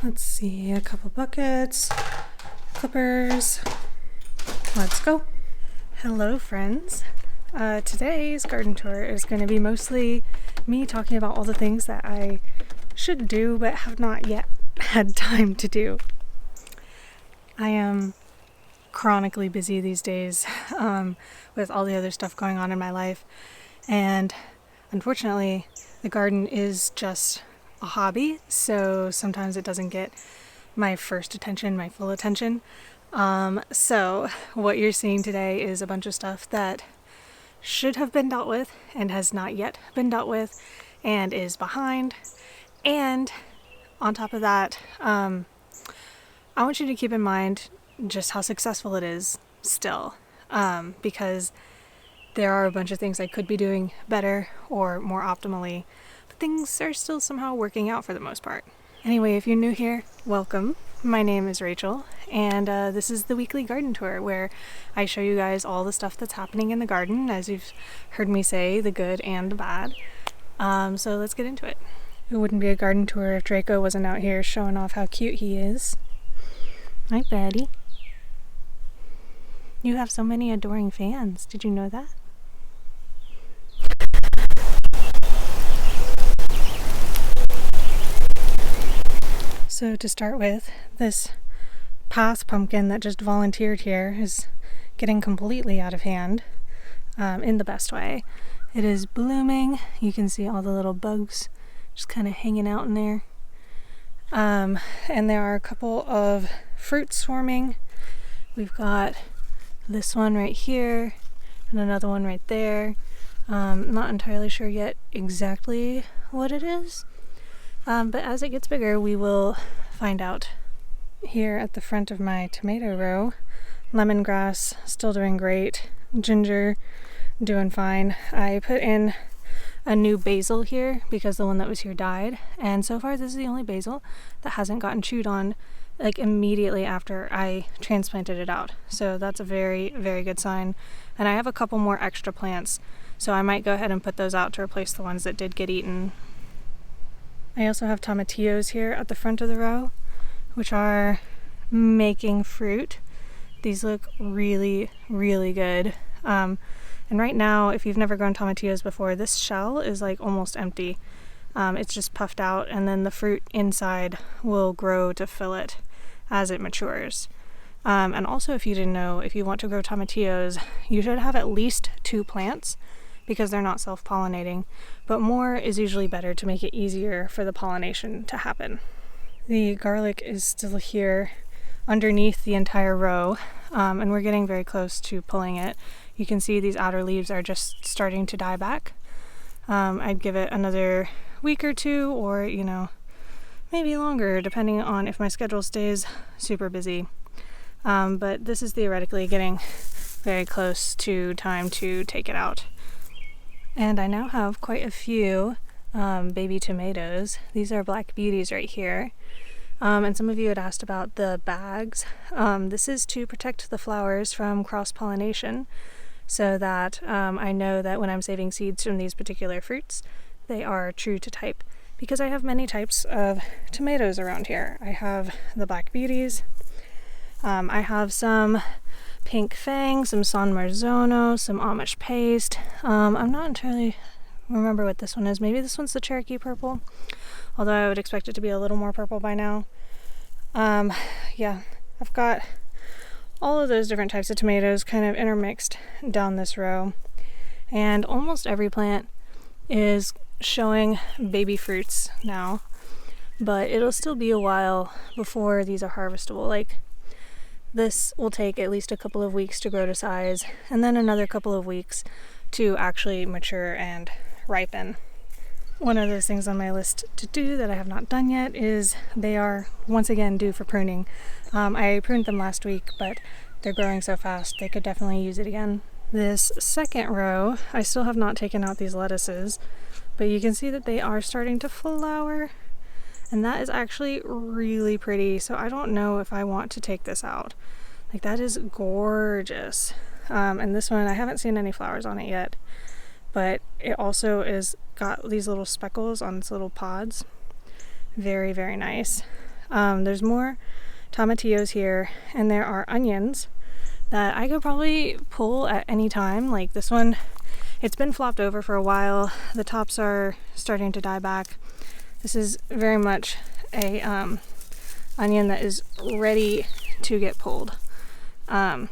Let's see, a couple buckets, clippers. Let's go. Hello, friends. Today's garden tour is going to be mostly me talking about all the things that I should do but have not yet had time to do. I am chronically busy these days with all the other stuff going on in my life, and unfortunately the garden is just a hobby, so sometimes it doesn't get my first attention, my full attention. So what you're seeing today is a bunch of stuff that should have been dealt with and has not yet been dealt with and is behind. And on top of that, I want you to keep in mind just how successful it is still, because there are a bunch of things I could be doing better or more optimally, but things are still somehow working out for the most part. Anyway, if you're new here, welcome. My name is Rachel, and this is the weekly garden tour where I show you guys all the stuff that's happening in the garden, as you've heard me say, the good and the bad. So let's get into it. It wouldn't be a garden tour if Draco wasn't out here showing off how cute he is. Hi, Betty. You have so many adoring fans. Did you know that? So to start with, this path pumpkin that just volunteered here is getting completely out of hand, in the best way. It is blooming. You can see all the little bugs just kind of hanging out in there. And there are a couple of fruits swarming. We've got this one right here and another one right there. Not entirely sure yet exactly what it is. But as it gets bigger, we will find out. Here at the front of my tomato row, lemongrass still doing great, ginger doing fine. I put in a new basil here because the one that was here died, and so far this is the only basil that hasn't gotten chewed on like immediately after I transplanted it out. So that's a very, very good sign. And I have a couple more extra plants, so I might go ahead and put those out to replace the ones that did get eaten. I also have tomatillos here at the front of the row, which are making fruit. These look really, really good. And right now, if you've never grown tomatillos before, this shell is like almost empty. It's just puffed out, and then the fruit inside will grow to fill it as it matures. And also, if you didn't know, if you want to grow tomatillos, you should have at least 2 plants, because they're not self-pollinating, but more is usually better to make it easier for the pollination to happen. The garlic is still here underneath the entire row, and we're getting very close to pulling it. You can see these outer leaves are just starting to die back. I'd give it another week or two, or maybe longer, depending on if my schedule stays super busy. But this is theoretically getting very close to time to take it out. And I now have quite a few baby tomatoes. These are black beauties right here. And some of you had asked about the bags. This is to protect the flowers from cross-pollination, so that I know that when I'm saving seeds from these particular fruits, they are true to type. Because I have many types of tomatoes around here. I have the black beauties. I have some pink fang, some San Marzano, some Amish paste. I'm not entirely remember what this one is. Maybe this one's the Cherokee purple, although I would expect it to be a little more purple by now. Yeah, I've got all of those different types of tomatoes kind of intermixed down this row, and almost every plant is showing baby fruits now, but it'll still be a while before these are harvestable. Like, this will take at least a couple of weeks to grow to size, and then another couple of weeks to actually mature and ripen. One of those things on my list to do that I have not done yet is they are once again due for pruning. I pruned them last week, but they're growing so fast they could definitely use it again. This second row, I still have not taken out these lettuces, but you can see that they are starting to flower, and that is actually really pretty. So I don't know if I want to take this out. Like, that is gorgeous. And this one, I haven't seen any flowers on it yet, but it also is got these little speckles on its little pods. Very, very nice. There's more tomatillos here, and there are onions that I could probably pull at any time. Like this one, it's been flopped over for a while. The tops are starting to die back. This is very much a onion that is ready to get pulled. And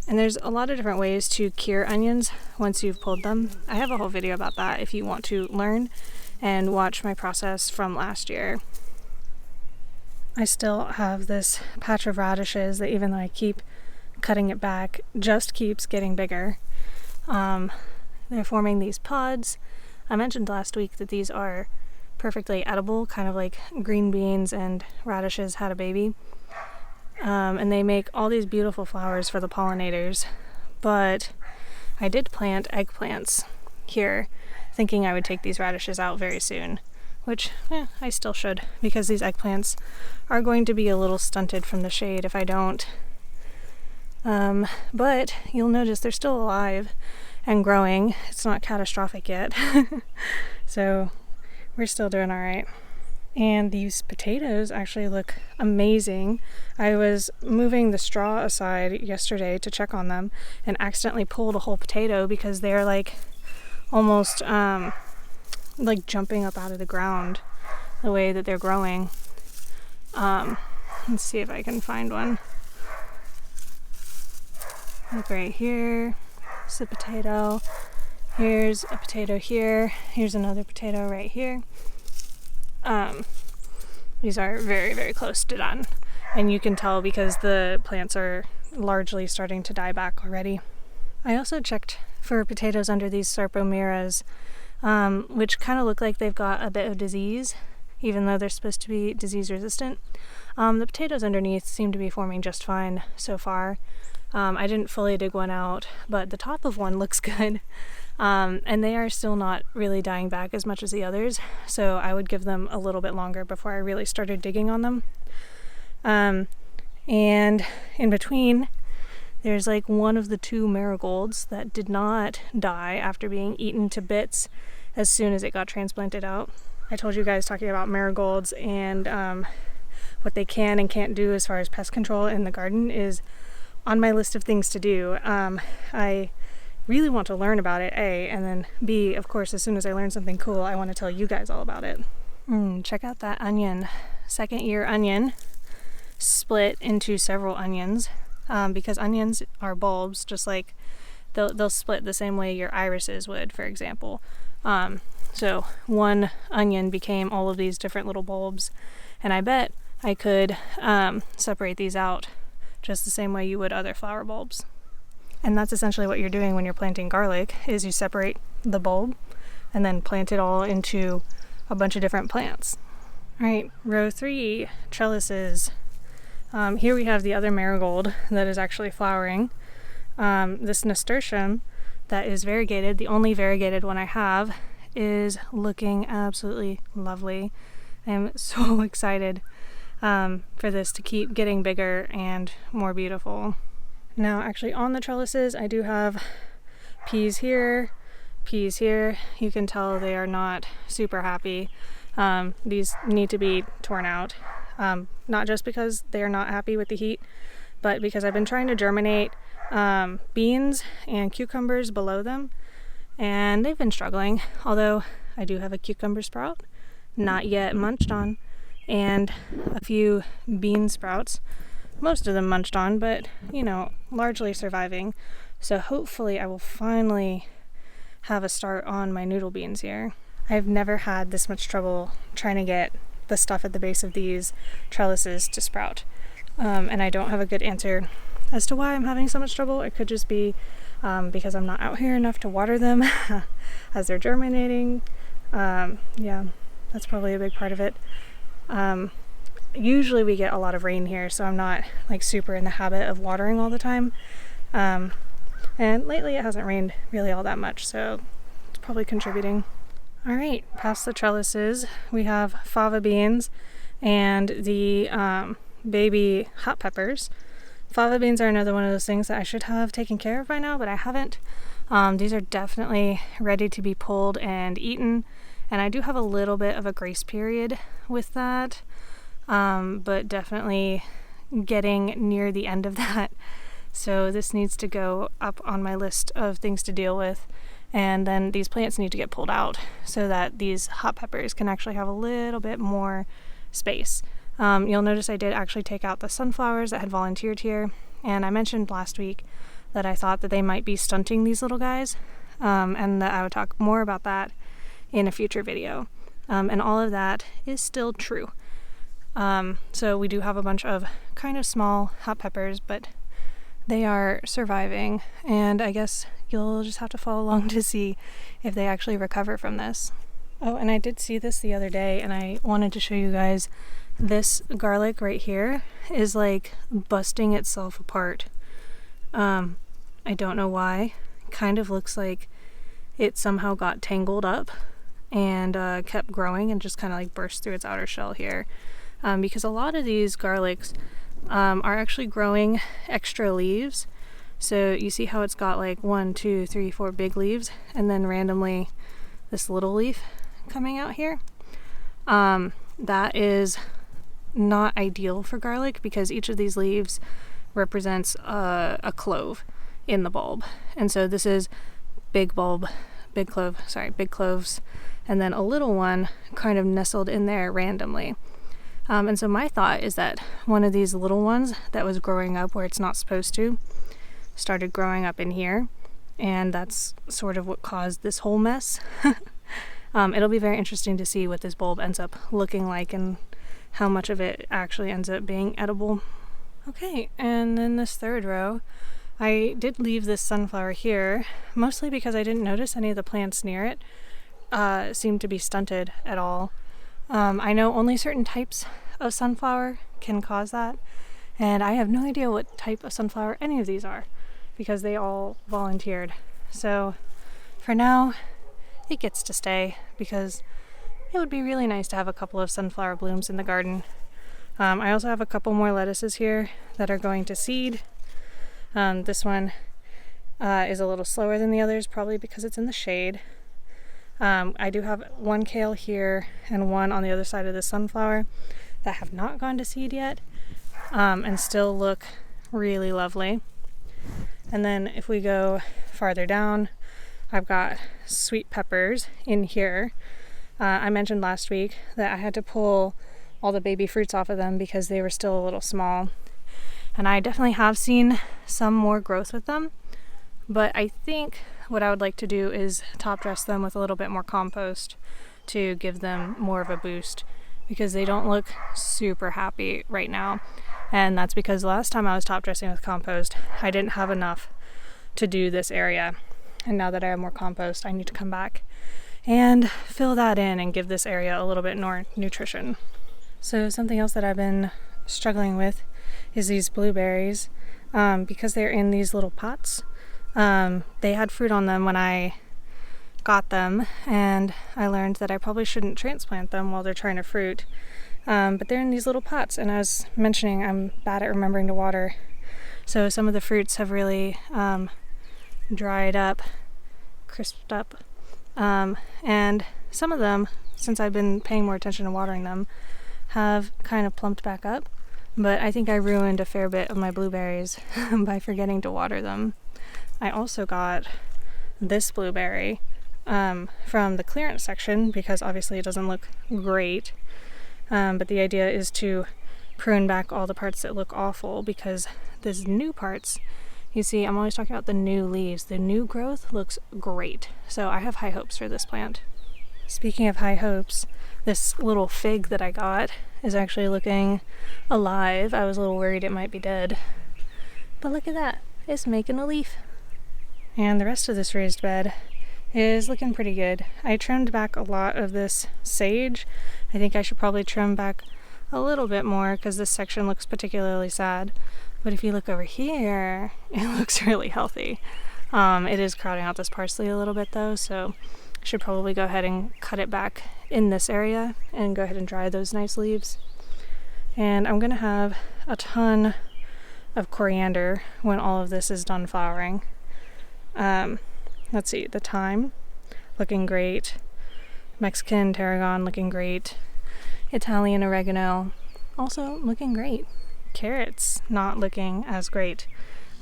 there's a lot of different ways to cure onions once you've pulled them. I have a whole video about that if you want to learn and watch my process from last year. I still have this patch of radishes that, even though I keep cutting it back, just keeps getting bigger. They're forming these pods. I mentioned last week that these are perfectly edible, kind of like green beans and radishes had a baby. And they make all these beautiful flowers for the pollinators. But I did plant eggplants here, thinking I would take these radishes out very soon, which I still should, because these eggplants are going to be a little stunted from the shade if I don't. But you'll notice they're still alive and growing. It's not catastrophic yet. So we're still doing all right. And these potatoes actually look amazing. I was moving the straw aside yesterday to check on them and accidentally pulled a whole potato because they're like almost like jumping up out of the ground the way that they're growing. Let's see if I can find one. Look right here. It's a potato. Here's a potato here. Here's another potato right here. These are very, very close to done. And you can tell because the plants are largely starting to die back already. I also checked for potatoes under these sarpomeras, which kind of look like they've got a bit of disease, even though they're supposed to be disease resistant. The potatoes underneath seem to be forming just fine so far. I didn't fully dig one out, but the top of one looks good. And they are still not really dying back as much as the others, so I would give them a little bit longer before I really started digging on them. And in between, there's like one of the two marigolds that did not die after being eaten to bits as soon as it got transplanted out. I told you guys, talking about marigolds and what they can and can't do as far as pest control in the garden is on my list of things to do. I really want to learn about it, A, and then B, of course, as soon as I learn something cool, I want to tell you guys all about it. Check out that onion. Second year onion split into several onions, because onions are bulbs, just like they'll split the same way your irises would, for example. So one onion became all of these different little bulbs, and I bet I could separate these out just the same way you would other flower bulbs. And that's essentially what you're doing when you're planting garlic, is you separate the bulb and then plant it all into a bunch of different plants. All right, row 3, trellises. Here we have the other marigold that is actually flowering. This nasturtium that is variegated, the only variegated one I have, is looking absolutely lovely. I am so excited for this to keep getting bigger and more beautiful. Now, actually, on the trellises, I do have peas here, peas here. You can tell they are not super happy. These need to be torn out, not just because they are not happy with the heat, but because I've been trying to germinate beans and cucumbers below them, and they've been struggling. Although I do have a cucumber sprout, not yet munched on, and a few bean sprouts. Most of them munched on, but, you know, largely surviving. So hopefully I will finally have a start on my noodle beans here. I've never had this much trouble trying to get the stuff at the base of these trellises to sprout. And I don't have a good answer as to why I'm having so much trouble. It could just be because I'm not out here enough to water them as they're germinating. Yeah, that's probably a big part of it. Usually we get a lot of rain here, so I'm not like super in the habit of watering all the time. And lately it hasn't rained really all that much, so it's probably contributing. All right, past the trellises, we have fava beans and the baby hot peppers. Fava beans are another one of those things that I should have taken care of by now, but I haven't. These are definitely ready to be pulled and eaten, and I do have a little bit of a grace period with that. but definitely getting near the end of that. So this needs to go up on my list of things to deal with. And then these plants need to get pulled out so that these hot peppers can actually have a little bit more space. You'll notice I did actually take out the sunflowers that had volunteered here. And I mentioned last week that I thought that they might be stunting these little guys, and that I would talk more about that in a future video. And all of that is still true. So we do have a bunch of kind of small hot peppers, but they are surviving, and I guess you'll just have to follow along to see if they actually recover from this. Oh, and I did see this the other day, and I wanted to show you guys this garlic right here is like busting itself apart. I don't know why. Kind of looks like it somehow got tangled up and kept growing and just kind of like burst through its outer shell here. Because a lot of these garlics are actually growing extra leaves. So you see how it's got like 1, 2, 3, 4 big leaves, and then randomly this little leaf coming out here. That is not ideal for garlic because each of these leaves represents a clove in the bulb. And so this is big cloves, and then a little one kind of nestled in there randomly. And so my thought is that one of these little ones that was growing up where it's not supposed to started growing up in here, and that's sort of what caused this whole mess. It'll be very interesting to see what this bulb ends up looking like and how much of it actually ends up being edible. Okay, and then this third row, I did leave this sunflower here, mostly because I didn't notice any of the plants near it seemed to be stunted at all. I know only certain types of sunflower can cause that, and I have no idea what type of sunflower any of these are because they all volunteered. So for now, it gets to stay because it would be really nice to have a couple of sunflower blooms in the garden. I also have a couple more lettuces here that are going to seed. This one is a little slower than the others, probably because it's in the shade. I do have one kale here and one on the other side of the sunflower that have not gone to seed yet, and still look really lovely. And then if we go farther down, I've got sweet peppers in here. I mentioned last week that I had to pull all the baby fruits off of them because they were still a little small. And I definitely have seen some more growth with them, but I think what I would like to do is top dress them with a little bit more compost to give them more of a boost because they don't look super happy right now. And that's because last time I was top dressing with compost, I didn't have enough to do this area. And now that I have more compost, I need to come back and fill that in and give this area a little bit more nutrition. So something else that I've been struggling with is these blueberries. Because they're in these little pots, they had fruit on them when I got them, and I learned that I probably shouldn't transplant them while they're trying to fruit. But they're in these little pots, and I was mentioning I'm bad at remembering to water. So some of the fruits have really dried up, crisped up, and some of them, since I've been paying more attention to watering them, have kind of plumped back up. But I think I ruined a fair bit of my blueberries by forgetting to water them. I also got this blueberry from the clearance section because obviously it doesn't look great. But the idea is to prune back all the parts that look awful because these new parts, you see, I'm always talking about the new leaves. The new growth looks great. So I have high hopes for this plant. Speaking of high hopes, this little fig that I got is actually looking alive. I was a little worried it might be dead. But look at that. It's making a leaf. And the rest of this raised bed is looking pretty good. I trimmed back a lot of this sage. I think I should probably trim back a little bit more because this section looks particularly sad. But if you look over here, it looks really healthy. It is crowding out this parsley a little bit though, so I should probably go ahead and cut it back in this area and go ahead and dry those nice leaves. And I'm gonna have a ton of coriander when all of this is done flowering. Let's see, the thyme looking great, Mexican tarragon looking great, Italian oregano, also looking great. Carrots not looking as great.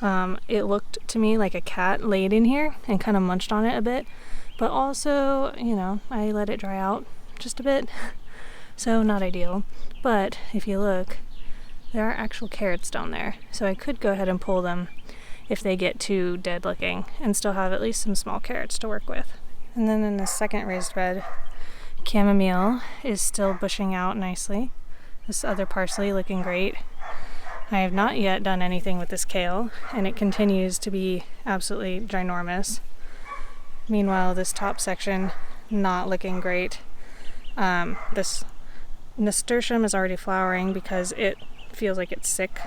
It looked to me like a cat laid in here and kind of munched on it a bit, but also, you know, I let it dry out just a bit, so not ideal. But if you look, there are actual carrots down there, so I could go ahead and pull them if they get too dead looking and still have at least some small carrots to work with. And then in the second raised bed, chamomile is still bushing out nicely. This other parsley looking great. I have not yet done anything with this kale, and it continues to be absolutely ginormous. Meanwhile, this top section not looking great. This nasturtium is already flowering because it feels like it's sick.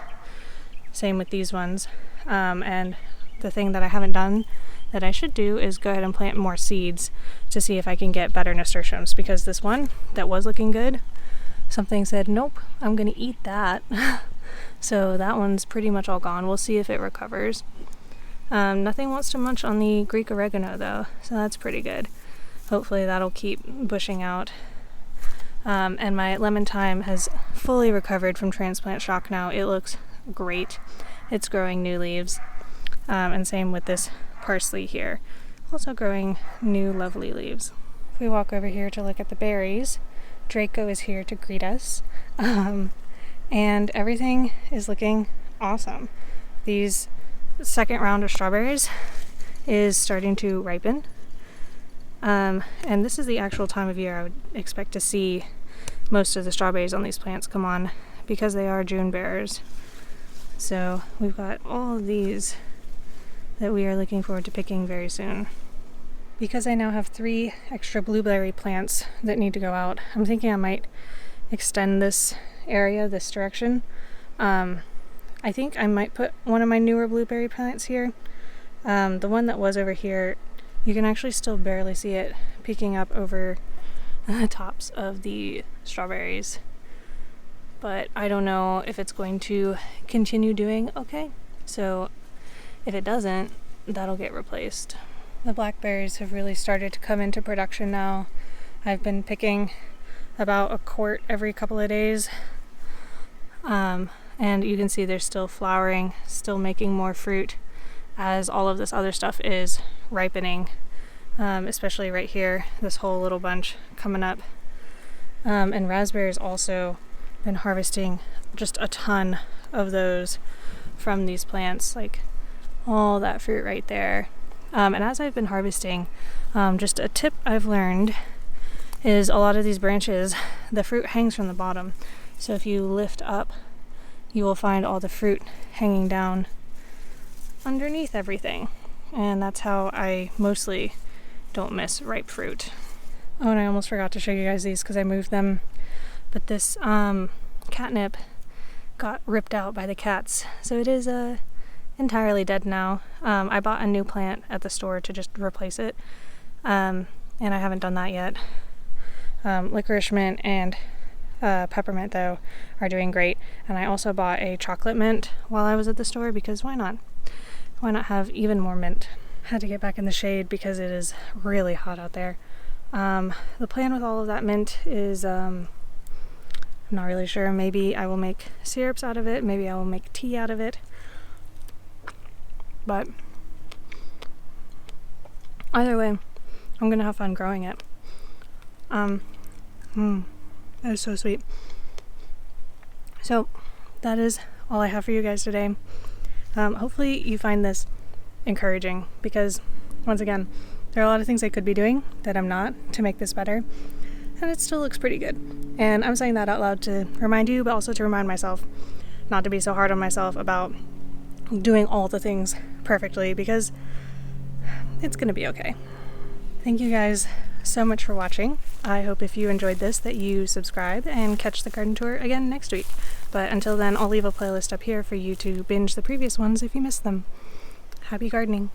Same with these ones. And the thing that I haven't done that I should do is go ahead and plant more seeds to see if I can get better nasturtiums, because this one that was looking good, something said, nope, I'm gonna eat that. So that one's pretty much all gone. We'll see if it recovers. Nothing wants to munch on the Greek oregano though, so that's pretty good. Hopefully that'll keep bushing out. And my lemon thyme has fully recovered from transplant shock now. It looks great. It's growing new leaves. And same with this parsley here. Also growing new lovely leaves. If we walk over here to look at the berries, Draco is here to greet us. And everything is looking awesome. These second round of strawberries is starting to ripen. And this is the actual time of year I would expect to see most of the strawberries on these plants come on, because they are June bearers. So we've got all of these that we are looking forward to picking very soon. Because I now have 3 extra blueberry plants that need to go out, I'm thinking I might extend this area this direction. I think I might put one of my newer blueberry plants here. The one that was over here, you can actually still barely see it peeking up over the tops of the strawberries. But I don't know if it's going to continue doing okay. So if it doesn't, that'll get replaced. The blackberries have really started to come into production now. I've been picking about a quart every couple of days. And you can see they're still flowering, still making more fruit as all of this other stuff is ripening. Especially right here, this whole little bunch coming up. And raspberries also been harvesting just a ton of those from these plants, like all that fruit right there. And as I've been harvesting, just a tip I've learned is a lot of these branches, the fruit hangs from the bottom. So if you lift up, you will find all the fruit hanging down underneath everything. And that's how I mostly don't miss ripe fruit. Oh, and I almost forgot to show you guys these because I moved them. But this catnip got ripped out by the cats. So it is entirely dead now. I bought a new plant at the store to just replace it. And I haven't done that yet. Licorice mint and peppermint though are doing great. And I also bought a chocolate mint while I was at the store, because why not? Why not have even more mint? Had to get back in the shade because it is really hot out there. The plan with all of that mint is, I'm not really sure. Maybe I will make syrups out of it. Maybe I will make tea out of it. But either way, I'm gonna have fun growing it. That is so sweet. So that is all I have for you guys today. Hopefully you find this encouraging, because once again, there are a lot of things I could be doing that I'm not to make this better, and it still looks pretty good. And I'm saying that out loud to remind you, but also to remind myself not to be so hard on myself about doing all the things perfectly, because it's gonna be okay. Thank you guys so much for watching. I hope if you enjoyed this that you subscribe and catch the garden tour again next week. But until then, I'll leave a playlist up here for you to binge the previous ones if you missed them. Happy gardening!